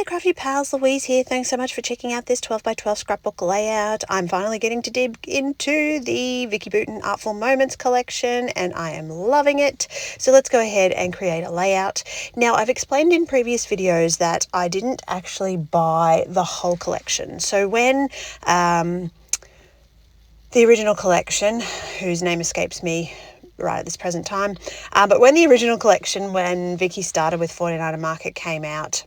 Hey Crafty pals, Louise here. Thanks so much for checking out this 12 by 12 scrapbook layout. I'm finally getting to dig into the Vicki Boutin Artful Moments collection and I am loving it. So let's go ahead and create a layout. Now I've explained in previous videos that I didn't actually buy the whole collection. So when the original collection, whose name escapes me right at this present time, but when the original collection, when Vicki started with 49er Market came out,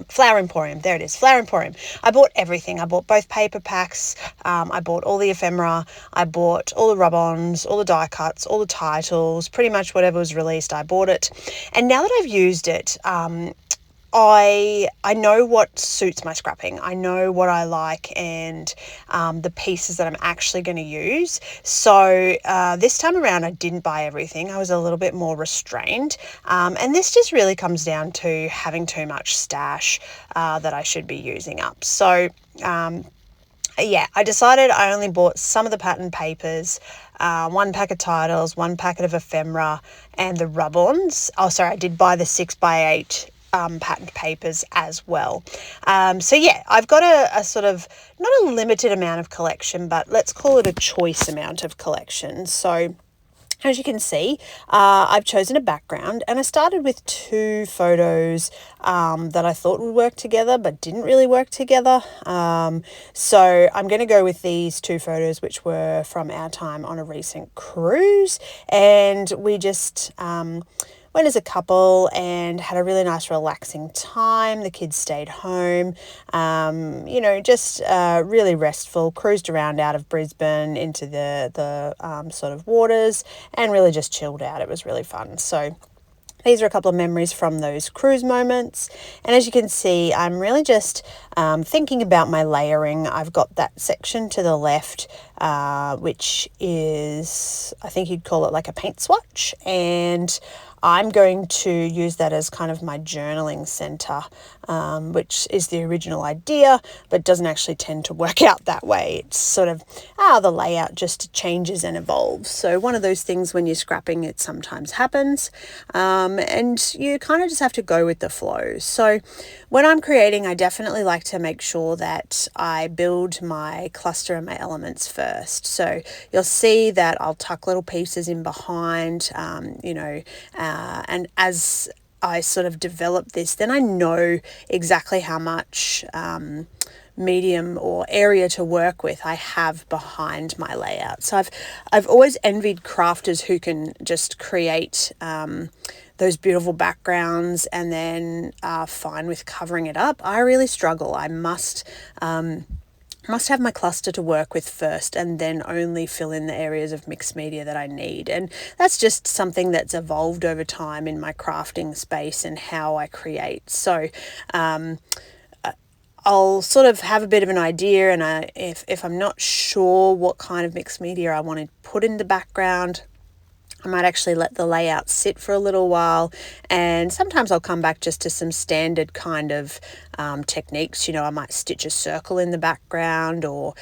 Flower Emporium, there it is, Flower Emporium. I bought everything. I bought both paper packs, I bought all the ephemera, I bought all the rub-ons, all the die cuts, all the titles, pretty much whatever was released, I bought it. And now that I've used it, I know what suits my scrapping. I know what I like and the pieces that I'm actually going to use. So this time around I didn't buy everything. I was a little bit more restrained. And this just really comes down to having too much stash that I should be using up. So yeah, I decided I only bought some of the pattern papers, one pack of titles, one packet of ephemera, and the rub-ons. Oh, sorry, I did buy the 6x8 patterned papers as well. So yeah, I've got a sort of, not a limited amount of collection, but let's call it a choice amount of collection. So as you can see, I've chosen a background and I started with two photos that I thought would work together but didn't really work together. So I'm going to go with these two photos which were from our time on a recent cruise, and we just went as a couple and had a really nice relaxing time. The kids stayed home, you know, just really restful, cruised around out of Brisbane into the sort of waters and really just chilled out. It was really fun. So these are a couple of memories from those cruise moments. And as you can see, I'm really just thinking about my layering. I've got that section to the left, which is, I think you'd call it like a paint swatch. And I'm going to use that as kind of my journaling center, which is the original idea, but doesn't actually tend to work out that way. It's sort of, the layout just changes and evolves. So one of those things when you're scrapping, it sometimes happens, and you kind of just have to go with the flow. So when I'm creating, I definitely like to make sure that I build my cluster and my elements first. So you'll see that I'll tuck little pieces in behind, you know, and as I sort of develop this, then I know exactly how much medium or area to work with I have behind my layout. So I've always envied crafters who can just create those beautiful backgrounds and then are fine with covering it up. I really struggle. I must have my cluster to work with first and then only fill in the areas of mixed media that I need. And that's just something that's evolved over time in my crafting space and how I create. So I'll sort of have a bit of an idea, and if I'm not sure what kind of mixed media I want to put in the background, I might actually let the layout sit for a little while, and sometimes I'll come back just to some standard kind of techniques. You know, I might stitch a circle in the background or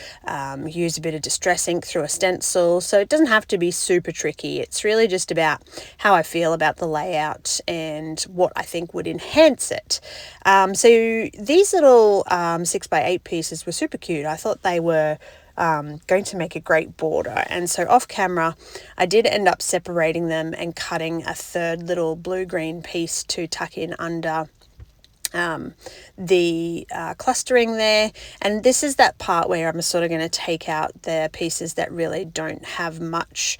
use a bit of distress ink through a stencil. So it doesn't have to be super tricky. It's really just about how I feel about the layout and what I think would enhance it. So these little 6x8 pieces were super cute. I thought they were going to make a great border, and so off camera I did end up separating them and cutting a third little blue-green piece to tuck in under the clustering there. And this is that part where I'm sort of going to take out the pieces that really don't have much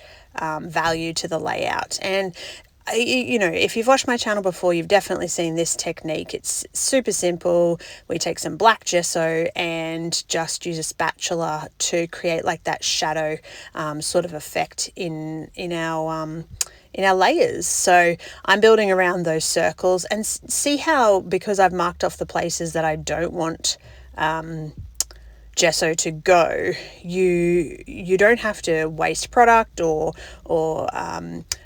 value to the layout. And you know, if you've watched my channel before, you've definitely seen this technique. It's super simple. We take some black gesso and just use a spatula to create like that shadow sort of effect in our layers. So I'm building around those circles, and see how, because I've marked off the places that I don't want gesso to go, you don't have to waste product or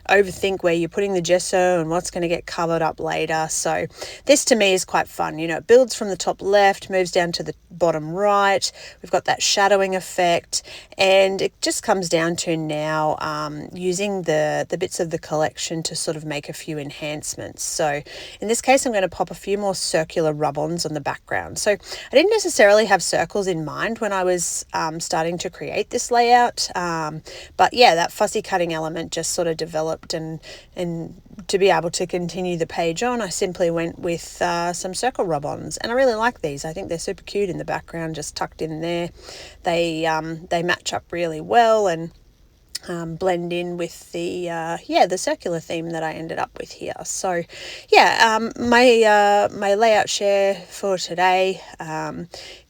overthink where you're putting the gesso and what's going to get covered up later. So this to me is quite fun. You know, it builds from the top left, moves down to the bottom right. We've got that shadowing effect, and it just comes down to now using the bits of the collection to sort of make a few enhancements. So in this case, I'm going to pop a few more circular rub-ons on the background. So I didn't necessarily have circles in mind when I was starting to create this layout, but yeah, that fussy cutting element just sort of developed, and to be able to continue the page on, I simply went with some circle rub-ons, and I really like these. I think they're super cute in the background, just tucked in there. They match up really well and blend in with the the circular theme that I ended up with here. So yeah, my layout share for today,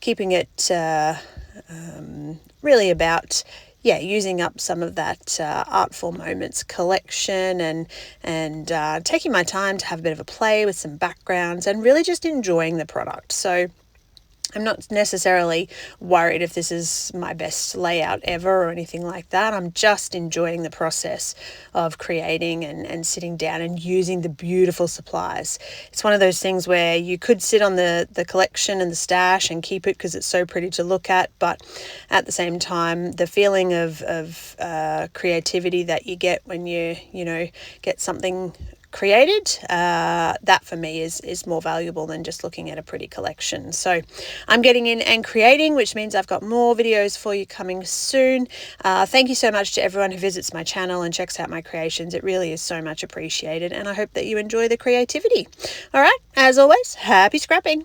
keeping it really about using up some of that Artful Moments collection, and taking my time to have a bit of a play with some backgrounds and really just enjoying the product. So I'm not necessarily worried if this is my best layout ever or anything like that. I'm just enjoying the process of creating and sitting down and using the beautiful supplies. It's one of those things where you could sit on the collection and the stash and keep it because it's so pretty to look at, but at the same time, the feeling of creativity that you get when you get something created, that for me is more valuable than just looking at a pretty collection. So I'm getting in and creating, which means I've got more videos for you coming soon. Thank you so much to everyone who visits my channel and checks out my creations. It really is so much appreciated, and I hope that you enjoy the creativity. All right, as always, happy scrapping.